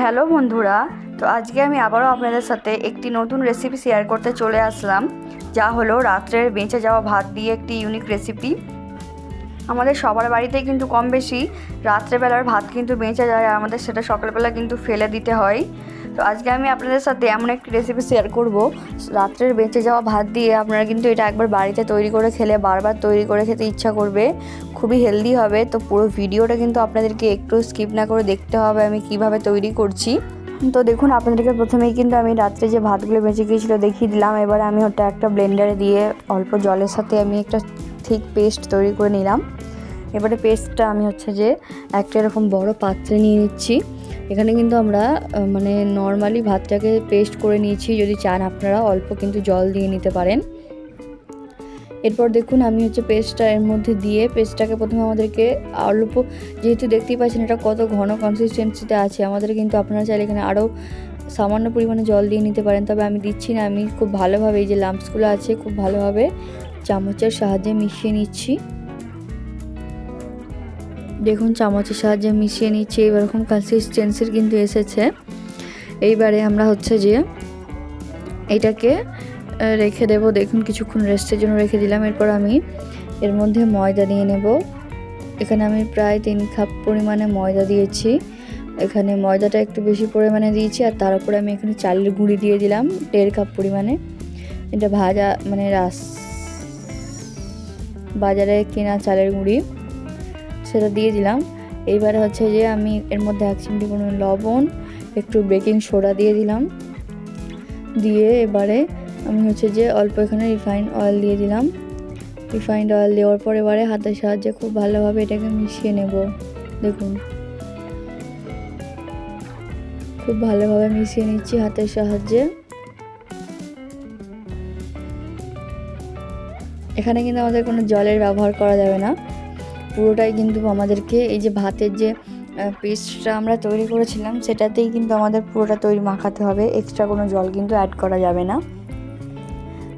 Hello বন্ধুরা, তো আজকে আমি আবারও আপনাদের সাথে একটি নতুন রেসিপি শেয়ার করতে চলে আসলাম, যা হলো রাত্রের বেঁচে যাওয়া ভাত দিয়ে একটি ইউনিক রেসিপি। আমাদের সবার বাড়িতেই কিন্তু কম বেশি রাত্রেবেলার ভাত কিন্তু বেঁচে যায়, আর আমাদের সেটা সকালবেলা কিন্তু ফেলে দিতে হয়। তো আজকে আমি আপনাদের সাথে এমন একটি রেসিপি শেয়ার করব, রাত্রের বেঁচে যাওয়া ভাত দিয়ে আপনারা কিন্তু এটা একবার বাড়িতে তৈরি করে খেলে বারবার তৈরি করে খেতে ইচ্ছা করবে। খুবই হেলদি হবে। তো পুরো ভিডিওটা কিন্তু আপনাদেরকে একটু স্কিপ না করে দেখতে হবে আমি কিভাবে তৈরি করছি। তো দেখুন, আপনাদেরকে প্রথমেই কিন্তু আমি রাত্রে যে ভাতগুলো বেঁচে গিয়েছিল দেখিয়ে দিলাম। এবার আমি ওটা একটা ব্লেন্ডারে দিয়ে অল্প জলের সাথে আমি একটা ঠিক পেস্ট তৈরি করে নিলাম। এবারে পেস্টটা আমি একটা এরকম বড় পাত্রে নিয়ে নিচ্ছি। এখানে কিন্তু আমরা নর্মালি ভাতটাকে পেস্ট করে নিয়েছি। যদি চান আপনারা অল্প কিন্তু জল দিয়ে নিতে পারেন। এরপর দেখুন আমি পেস্টটা এর মধ্যে দিয়ে পেস্টটাকে প্রথমে আমাদেরকে অল্প, যেহেতু দেখতেই পাচ্ছেন এটা কত ঘন কনসিস্টেন্সিতে আছে, আমাদের কিন্তু আপনারা চাইলে এখানে আরও সামান্য পরিমাণে জল দিয়ে নিতে পারেন, তবে আমি দিচ্ছি না। আমি খুব ভালোভাবে এই যে লাম্পসগুলো আছে খুব ভালোভাবে চামচের সাহায্যে মিশিয়ে নিচ্ছি। দেখুন চামচের সাহায্যে মিশিয়ে নিচ্ছি, এরকম কনসিস্টেন্সির কিন্তু এসেছে। এইবারে আমরা এটাকে রেখে দেব। দেখুন কিছুক্ষণ রেস্টের জন্য রেখে দিলাম। এরপর আমি এর মধ্যে ময়দা দিয়ে নেব। এখানে আমি প্রায় 3 কাপ পরিমাণে ময়দা দিয়েছি। এখানে ময়দাটা একটু বেশি পরিমাণে দিয়েছি, আর তার উপরে আমি এখানে চালের গুঁড়ি দিয়ে দিলাম 1.5 কাপ পরিমাণে। এটা ভাজা বাজারে কেনা চালের গুঁড়ি, সেটা দিয়ে দিলাম। এইবারে আমি এর মধ্যে 1 চিমটি পরিমাণ লবণ, একটু বেকিং সোডা দিয়ে দিলাম। দিয়ে এবারে আমি অল্প এখানে রিফাইন্ড অয়েল দিয়ে দিলাম। রিফাইন্ড অয়েল দেওয়ার পর এবারে হাতের সাহায্যে খুব ভালোভাবে এটাকে মিশিয়ে নেব। দেখুন খুব ভালোভাবে মিশিয়ে নিচ্ছি হাতের সাহায্যে। এখানে কিন্তু আমাদের কোনো জলের ব্যবহার করা যাবে না, পুরোটাই কিন্তু আমাদেরকে এই যে ভাতের যে পেস্টটা আমরা তৈরি করেছিলাম সেটাতেই কিন্তু আমাদের পুরোটা তৈরি মাখাতে হবে, এক্সট্রা কোনো জল কিন্তু অ্যাড করা যাবে না।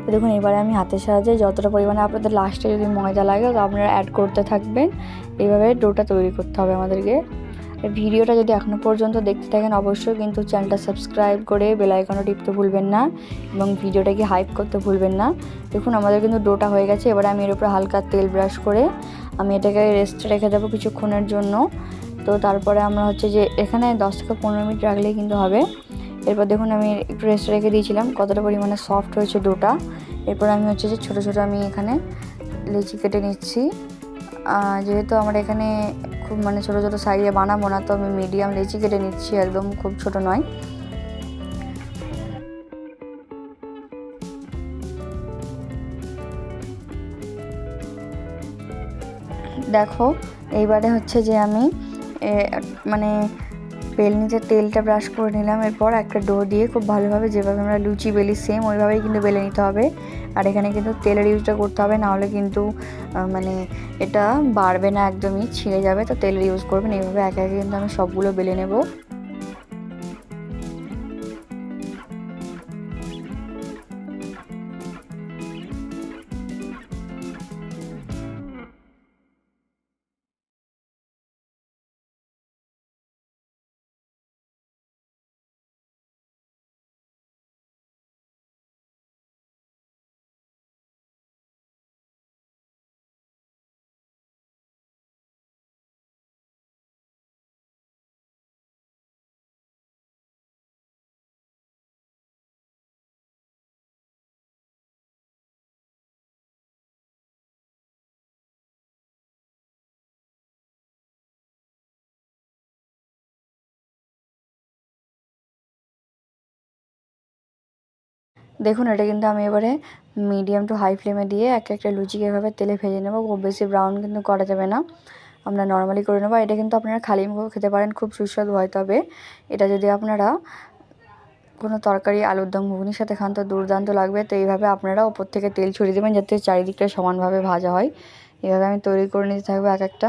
তো দেখুন এবারে আমি হাতের সাহায্যে যতটা পরিমাণে আপনাদের লাস্টে যদি ময়দা লাগে তো আপনারা অ্যাড করতে থাকবেন। এইভাবে ডোটা তৈরি করতে হবে আমাদেরকে। ভিডিওটা যদি এখনও পর্যন্ত দেখতে থাকেন অবশ্যই কিন্তু চ্যানেলটা সাবস্ক্রাইব করে বেল আইকনটা টিপতে ভুলবেন না, এবং ভিডিওটাকে হাইপ করতে ভুলবেন না। দেখুন আমাদের কিন্তু ডোটা হয়ে গেছে। এবারে আমি এর উপরে হালকা তেল ব্রাশ করে আমি এটাকে রেস্টে রেখে দেবো কিছুক্ষণের জন্য। তো তারপরে আমরা এখানে 10 থেকে 15 মিনিট রাখলেই কিন্তু হবে। এরপর দেখুন আমি একটু রেস্টে রেখে দিয়েছিলাম, কতটা পরিমাণে সফট হয়েছে ডোটা। এরপর আমি ছোটো ছোটো আমি এখানে লেচি কেটে নিচ্ছি। যেহেতু আমরা এখানে খুব ছোটো ছোটো সাইজে বানাবো না, তো আমি মিডিয়াম লেচি কেটে নিচ্ছি, একদম খুব ছোট নয়। দেখো এইবারে আমি বেলনিতে তেলটা ব্রাশ করে নিলাম। এরপর একটা ডো দিয়ে খুব ভালোভাবে যেভাবে আমরা লুচি বেলি সেম ওইভাবেই কিন্তু বেলে নিতে হবে। আর এখানে কিন্তু তেলের ইউজটা করতে হবে, নাহলে কিন্তু এটা বাড়বে না, একদমই ছিঁড়ে যাবে। তো তেলের ইউজ করবেন। এইভাবে একে একে কিন্তু আমি সবগুলো বেলে নেব। দেখুন এটা কিন্তু আমি এবারে মিডিয়াম টু হাই ফ্লেমে দিয়ে একটা লুচিকে এভাবে তেলে ভেজে নেব। খুব বেশি ব্রাউন কিন্তু করা যাবে না, আমরা নর্মালি করে নেবো। এটা কিন্তু আপনারা খালি মুখেও খেতে পারেন, খুব সুস্বাদু হয়। তবে এটা যদি আপনারা কোনো তরকারি, আলুর দম, ঘুগনির সাথে খান তো দুর্দান্ত লাগবে। তো এইভাবে আপনারা ওপর থেকে তেল ছড়িয়ে দেবেন যাতে চারিদিকটা সমানভাবে ভাজা হয়। এভাবে আমি তৈরি করে নিতে থাকবো এক একটা।